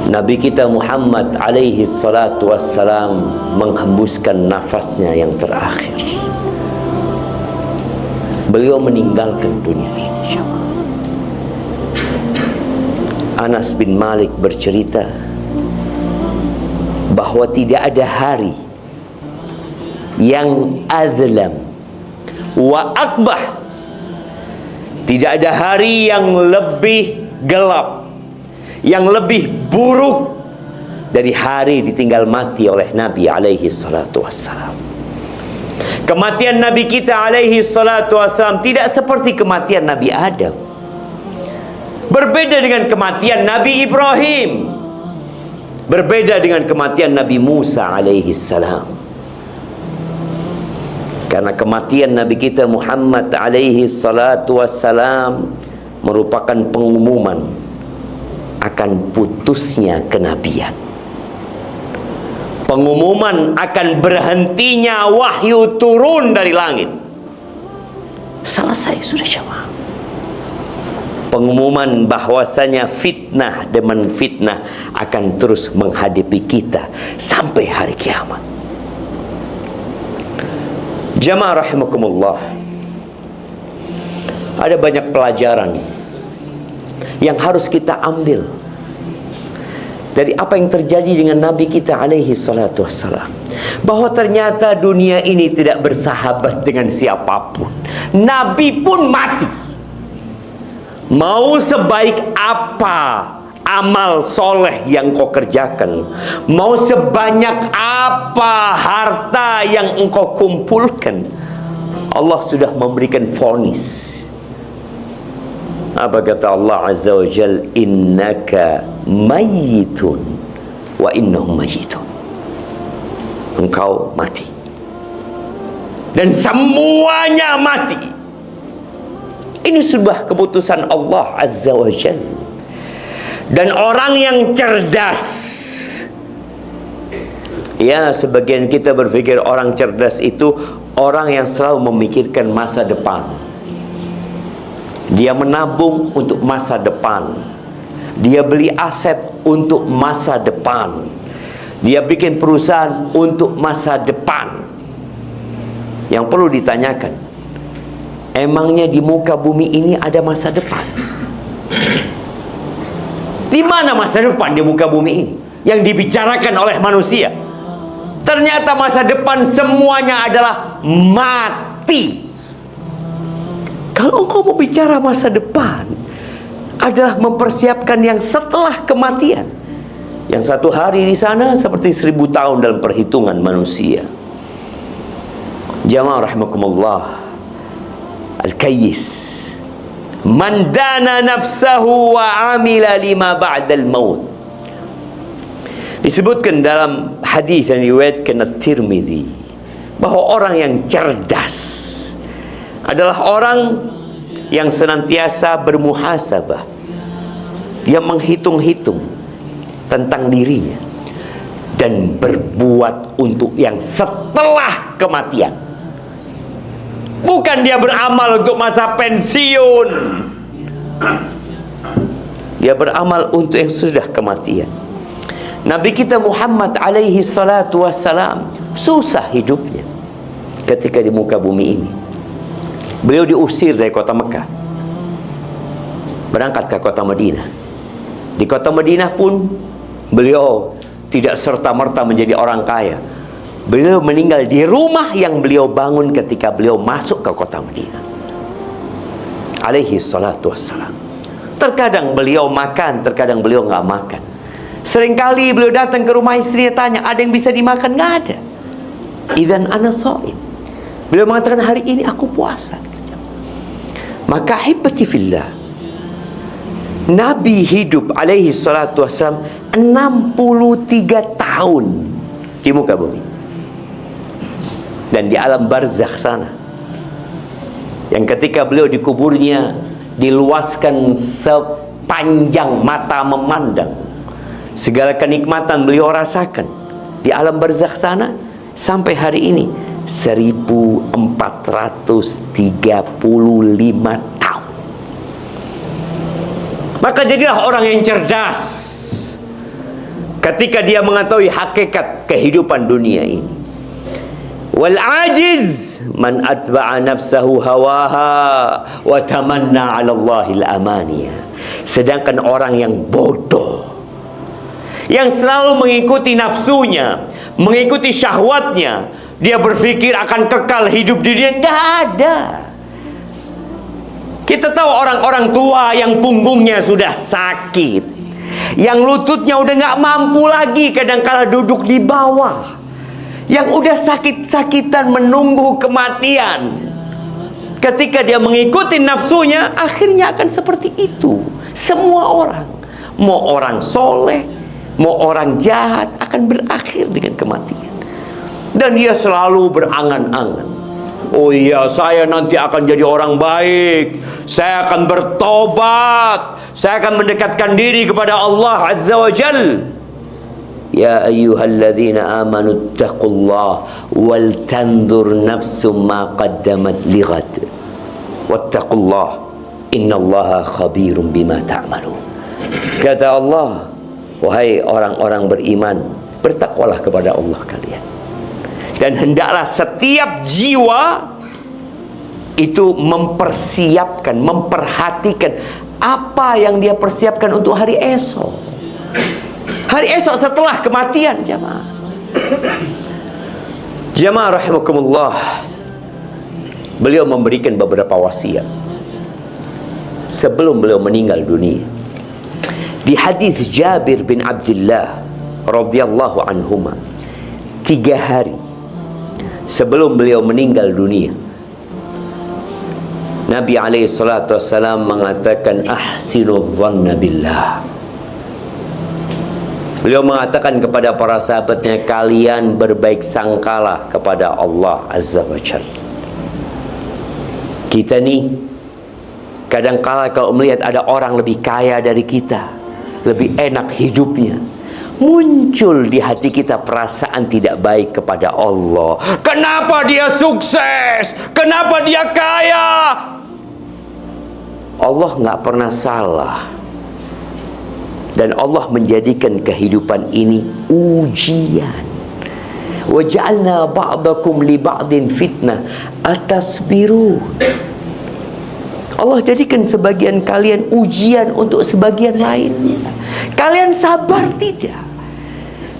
Nabi kita Muhammad alaihi salatu wassalam menghembuskan nafasnya yang terakhir. Beliau meninggalkan dunia ini. Anas bin Malik bercerita bahwa tidak ada hari yang azlam wa akbah, tidak ada hari yang lebih gelap, yang lebih buruk dari hari ditinggal mati oleh Nabi alaihi salatu wassalam. Kematian Nabi kita alaihi salatu wassalam tidak seperti kematian Nabi Adam. Berbeda dengan kematian Nabi Ibrahim, berbeda dengan kematian Nabi Musa alaihi salam. Karena kematian Nabi kita Muhammad alaihi salatu wassalam merupakan pengumuman akan putusnya kenabian, pengumuman akan berhentinya wahyu turun dari langit. Selesai sudah jemaah. Pengumuman bahwasanya fitnah demi fitnah akan terus menghadapi kita sampai hari kiamat. Jamaah rahimakumullah, ada banyak pelajaran yang harus kita ambil dari apa yang terjadi dengan Nabi kita alaihi salatu wassalam, bahwa ternyata dunia ini tidak bersahabat dengan siapapun. Nabi pun mati. Mau sebaik apa amal soleh yang kau kerjakan, mau sebanyak apa harta yang engkau kumpulkan, Allah sudah memberikan vonis. Apa kata Allah Azza wa Jal? Innaka mayyitun wa innahum mayyitun. Engkau mati dan semuanya mati. Ini sebuah keputusan Allah Azza wa Jal. Dan orang yang cerdas, ya, sebagian kita berpikir orang cerdas itu orang yang selalu memikirkan masa depan. Dia menabung untuk masa depan, dia beli aset untuk masa depan, dia bikin perusahaan untuk masa depan. Yang perlu ditanyakan, emangnya di muka bumi ini ada masa depan? Di mana masa depan di muka bumi ini yang dibicarakan oleh manusia? Ternyata masa depan semuanya adalah mati. Kalau engkau mau bicara masa depan, adalah mempersiapkan yang setelah kematian. Yang satu hari di sana seperti 1000 tahun dalam perhitungan manusia. Jamaah rahimakumullah, al-kayyis man dana nafsahu wa amila lima ba'dal maut. Disebutkan dalam hadis yang diriwayatkan At-Tirmidzi bahwa orang yang cerdas adalah orang yang senantiasa bermuhasabah. Dia menghitung-hitung tentang dirinya dan berbuat untuk yang setelah kematian. Bukan dia beramal untuk masa pensiun, dia beramal untuk yang sudah kematian. Nabi kita Muhammad alaihi salatu wassalam susah hidupnya ketika di muka bumi ini. Beliau diusir dari kota Mekah, berangkat ke kota Madinah. Di kota Madinah pun beliau tidak serta-merta menjadi orang kaya. Beliau meninggal di rumah yang beliau bangun ketika beliau masuk ke kota Madinah alaihi salatu wassalam. Terkadang beliau makan, terkadang beliau nggak makan. Seringkali beliau datang ke rumah istrinya, tanya, ada yang bisa dimakan? Nggak ada. Idzan ana shaim. Beliau mengatakan, hari ini aku puasa. Maka hibati fillah, Nabi hidup alaihi salatu wassalam 63 tahun di muka bumi dan di alam barzakh sana, yang ketika beliau dikuburnya diluaskan sepanjang mata memandang. Segala kenikmatan beliau rasakan di alam barzakh sana sampai hari ini 1435 tahun. Maka jadilah orang yang cerdas. ketika dia mengetahui hakikat kehidupan dunia ini. Wal ajiz man atba'a nafsahu hawaha wa tamanna 'ala Allahil amaniya. Sedangkan orang yang bodoh, yang selalu mengikuti nafsunya, mengikuti syahwatnya, dia berpikir akan kekal hidup di dunia. Nggak ada. Kita tahu orang-orang tua yang punggungnya sudah sakit, yang lututnya udah nggak mampu lagi, kadang-kala duduk di bawah, yang udah sakit-sakitan menunggu kematian. Ketika dia mengikuti nafsunya, akhirnya akan seperti itu. Semua orang, mau orang soleh, mau orang jahat, akan berakhir dengan kematian. Dan dia selalu berangan-angan, oh iya, saya nanti akan jadi orang baik, saya akan bertobat, saya akan mendekatkan diri kepada Allah Azza wa Jal. Ya ayyuhalladzina amanu taqullah wal tandur nafsum ma qaddamat lighad wattaqullah innallaha khabirum bima ta'malun. Kata Allah, wahai orang-orang beriman, bertakwalah kepada Allah kalian, dan hendaklah setiap jiwa itu mempersiapkan, memperhatikan apa yang dia persiapkan untuk hari esok. Hari esok setelah kematian, jamaah. Jamaah rahimakumullah. Beliau memberikan beberapa wasiat sebelum beliau meninggal dunia. Di hadis Jabir bin Abdullah radhiyallahu anhuma, 3 hari sebelum beliau meninggal dunia, Nabi alaihi salatu wassalam mengatakan, ahsinu dhanna billah. Beliau mengatakan kepada para sahabatnya, kalian berbaik sangkalah kepada Allah Azza wa Jalla. Kita nih kadangkala kalau melihat ada orang lebih kaya dari kita, lebih enak hidupnya, muncul di hati kita perasaan tidak baik kepada Allah. Kenapa dia sukses? Kenapa dia kaya? Allah nggak pernah salah. Dan Allah menjadikan kehidupan ini ujian. Wa ja'alna ba'dakum li ba'din fitnah atasbiru. Allah jadikan sebagian kalian ujian untuk sebagian lain. Kalian sabar tidak?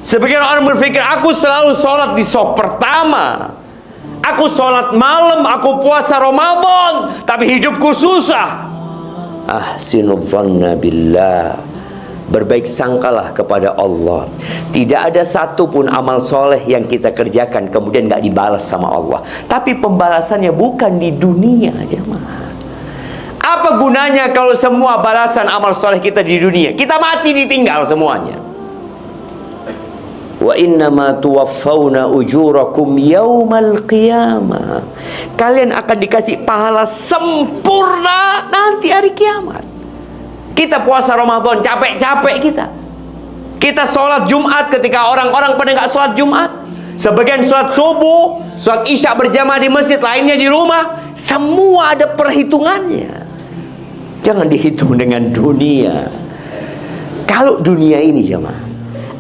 Sebagian orang berpikir, aku selalu sholat di saf pertama, aku sholat malam, aku puasa Ramadan, tapi hidupku susah. Ahsinu dhanna billah. Berbaik sangkalah kepada Allah. Tidak ada satupun amal soleh yang kita kerjakan kemudian gak dibalas sama Allah. Tapi pembalasannya bukan di dunia, jemaah. Apa gunanya kalau semua balasan amal soleh kita di dunia? Kita mati ditinggal semuanya. Wa innama tuwaffawna ujurakum yaumal qiyamah. Kalian akan dikasih pahala sempurna nanti hari kiamat. Kita puasa Ramadan capek-capek kita. Kita sholat Jumat ketika orang-orang pada nggak sholat Jumat. Sebagian sholat subuh, sholat isya berjamaah di masjid, lainnya di rumah. Semua ada perhitungannya. Jangan dihitung dengan dunia. Kalau dunia ini, jemaah,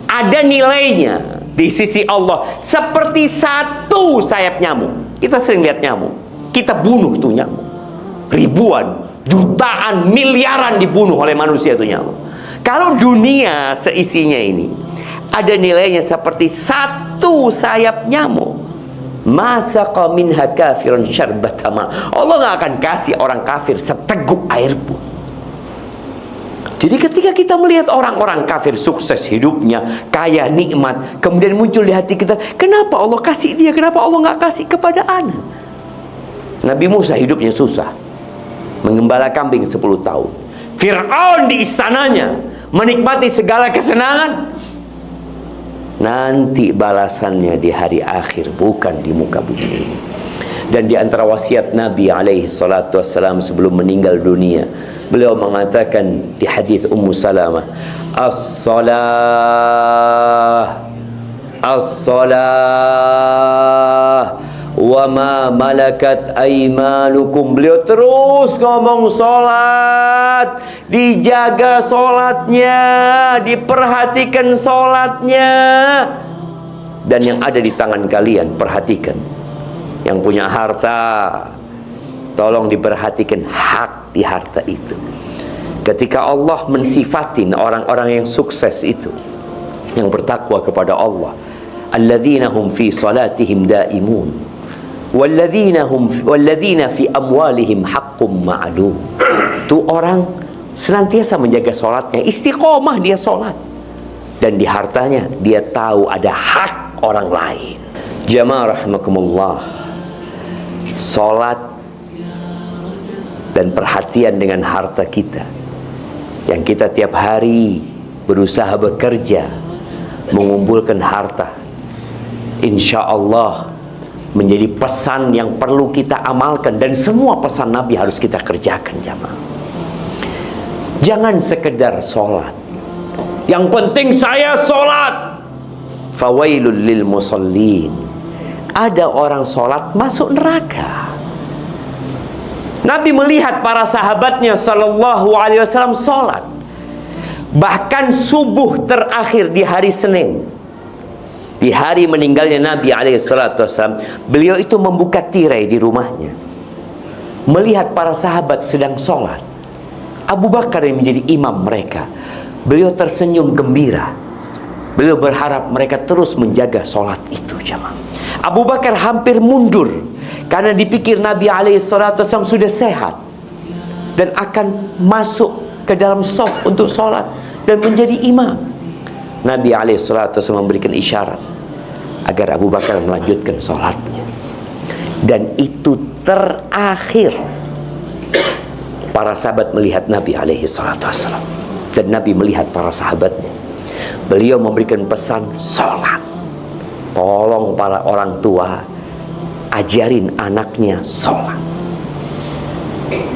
ada nilainya di sisi Allah seperti satu sayap nyamuk. Kita sering lihat nyamuk, kita bunuh tuh nyamuk. Ribuan, jutaan, miliaran dibunuh oleh manusia itu nyamuk. Kalau dunia seisinya ini ada nilainya seperti satu sayap nyamuk, masaqa minha kafirun syarbatama. Allah nggak akan kasih orang kafir seteguk air pun. Jadi ketika kita melihat orang-orang kafir sukses hidupnya, kaya, nikmat, kemudian muncul di hati kita, kenapa Allah kasih dia, kenapa Allah nggak kasih kepada anak? Nabi Musa hidupnya susah, mengembala kambing 10 tahun. Fir'aun di istananya menikmati segala kesenangan. Nanti balasannya di hari akhir, bukan di muka bumi. Dan di antara wasiat Nabi alaihi salatu wassalam sebelum meninggal dunia, beliau mengatakan di hadis Ummu Salamah, as-salah wa ma malakat aymanukum. Beliau terus ngomong solat, dijaga solatnya, diperhatikan solatnya. Dan yang ada di tangan kalian, perhatikan. Yang punya harta, tolong diperhatikan hak di harta itu. Ketika Allah mensifatin orang-orang yang sukses itu, yang bertakwa kepada Allah, alladzina hum fi salatihim daimun walladzina fi amwalihim haqqum ma'lum. Itu orang senantiasa menjaga salatnya, istiqomah dia salat, dan di hartanya dia tahu ada hak orang lain. Jamaah rahimakumullah, salat dan perhatian dengan harta kita yang kita tiap hari berusaha bekerja mengumpulkan harta, insya Allah menjadi pesan yang perlu kita amalkan. Dan semua pesan Nabi harus kita kerjakan, jamaah. Jangan sekedar sholat, yang penting saya sholat. Fawailul lil musallin. Ada orang sholat masuk neraka. Nabi melihat para sahabatnya sallallahu alaihi wasallam sholat. Bahkan subuh terakhir di hari Senin, di hari meninggalnya Nabi alaihi salatu wasallam, beliau itu membuka tirai di rumahnya, melihat para sahabat sedang sholat. Abu Bakar yang menjadi imam mereka, beliau tersenyum gembira. Beliau berharap mereka terus menjaga sholat itu, jamaah. Abu Bakar hampir mundur karena dipikir Nabi alaihissalam sudah sehat dan akan masuk ke dalam shaf untuk sholat dan menjadi imam. Nabi alaihissalam memberikan isyarat agar Abu Bakar melanjutkan sholatnya. Dan itu terakhir para sahabat melihat Nabi alaihissalam, dan Nabi melihat para sahabatnya. Beliau memberikan pesan sholat. Tolong para orang tua ajarin anaknya sholat.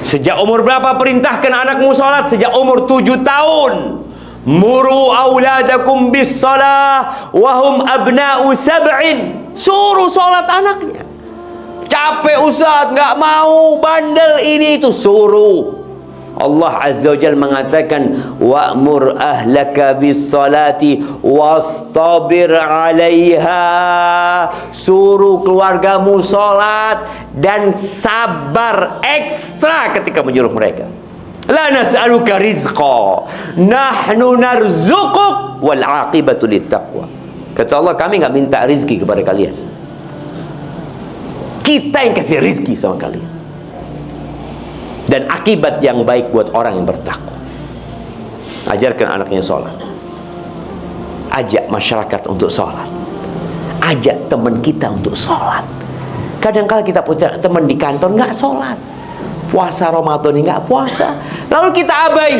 Sejak umur berapa perintahkan anakmu sholat? Sejak umur 7 tahun. Muru auladakum bis salah wahum abna'u sab'in. Suruh sholat anaknya. Capek Ustaz, nggak mau, bandel ini itu, suruh. Allah Azza wa Jalla mengatakan, wa'mur ahlaka bis salati wastabir 'alaiha. Suruh keluargamu salat dan sabar ekstra ketika menyuruh mereka. La nas'aluka rizqa, nahnu narzuquk wal 'aqibatu littaqwa. Kata Allah, kami enggak minta rizki kepada kalian, kita yang kasih rizki sama kalian, dan akibat yang baik buat orang yang bertakwa. Ajarkan anaknya sholat, ajak masyarakat untuk sholat, ajak teman kita untuk sholat. Kadang-kala kita punya teman di kantor nggak sholat, puasa Ramadan ini nggak puasa, lalu kita abai.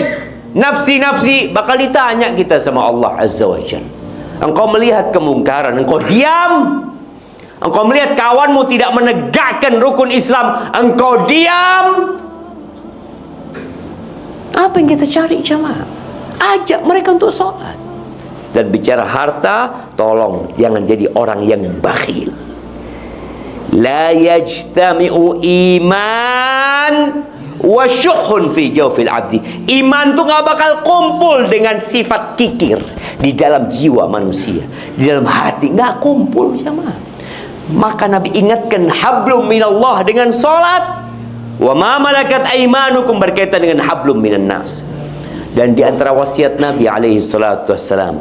Nafsi-nafsi, bakal ditanya kita sama Allah Azza wa Jalla. Engkau melihat kemungkaran, engkau diam. Engkau melihat kawanmu tidak menegakkan rukun Islam, engkau diam. Apa yang kita cari, jamaah? Ajak mereka untuk sholat. Dan bicara harta, tolong jangan jadi orang yang bakhil. La yajtami'u iman wa syuhun fi jawfil abdi. Iman itu gak bakal kumpul dengan sifat kikir di dalam jiwa manusia, di dalam hati, gak kumpul, jamaah. Maka Nabi ingatkan hablum minallah dengan sholat. Wa ma malakat aymanukum berkaitan dengan hablum minan nas. Dan di antara wasiat Nabi alaihi salatu wassalam,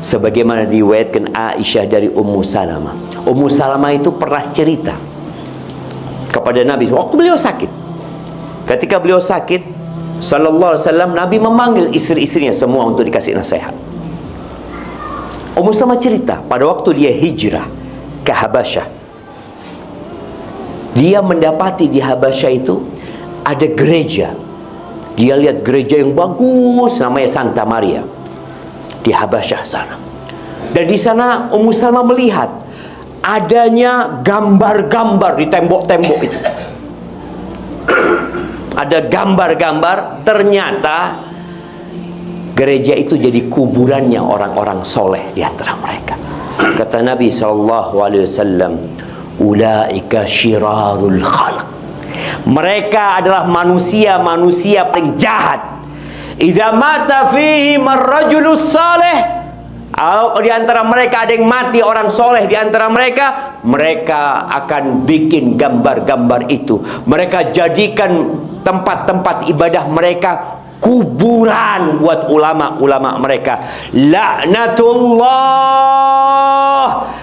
sebagaimana diriwayatkan Aisyah dari Ummu Salamah. Ummu Salamah itu pernah cerita kepada Nabi waktu beliau sakit. Ketika beliau sakit, sallallahu alaihi wasallam, Nabi memanggil istri-istrinya semua untuk dikasih nasihat. Ummu Salamah cerita pada waktu dia hijrah ke Habasyah, dia mendapati di Habasyah itu ada gereja. Dia lihat gereja yang bagus, namanya Santa Maria, di Habasyah sana. Dan di sana Ummu Salamah melihat adanya gambar-gambar di tembok-tembok itu. Ada gambar-gambar, ternyata gereja itu jadi kuburannya orang-orang soleh di antara mereka. Kata Nabi SAW, ulaika syirarul khalq. Mereka adalah manusia-manusia paling jahat. Idza mata fihim ar-rajulus salih, kalau di antara mereka ada yang mati orang soleh di antara mereka, mereka akan bikin gambar-gambar itu. Mereka jadikan tempat-tempat ibadah mereka kuburan buat ulama-ulama mereka. Laknatullah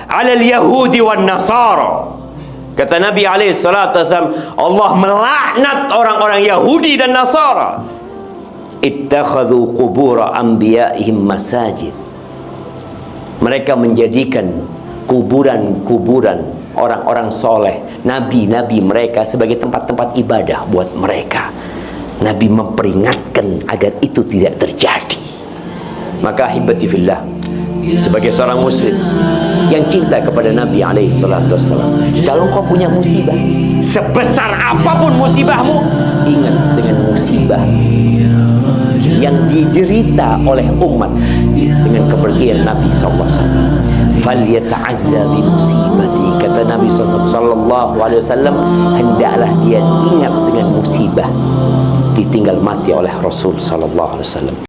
'alal yahudi wan nasara. Kata Nabi SAW, Allah melaknat orang-orang Yahudi dan Nasara. Ittakhadhu qubura anbiya'ihim masajid. Mereka menjadikan kuburan-kuburan orang-orang soleh, nabi-nabi mereka sebagai tempat-tempat ibadah buat mereka. Nabi memperingatkan agar itu tidak terjadi. Maka hibati fillah, sebagai seorang muslim yang cinta kepada Nabi SAW, kalau kau punya musibah, sebesar apapun musibahmu, ingat dengan musibah yang diderita oleh umat dengan kepergian Nabi SAW. Falyata'azza bi musibati, kata Nabi SAW, hendaklah dia ingat dengan musibah ditinggal mati oleh Rasul SAW.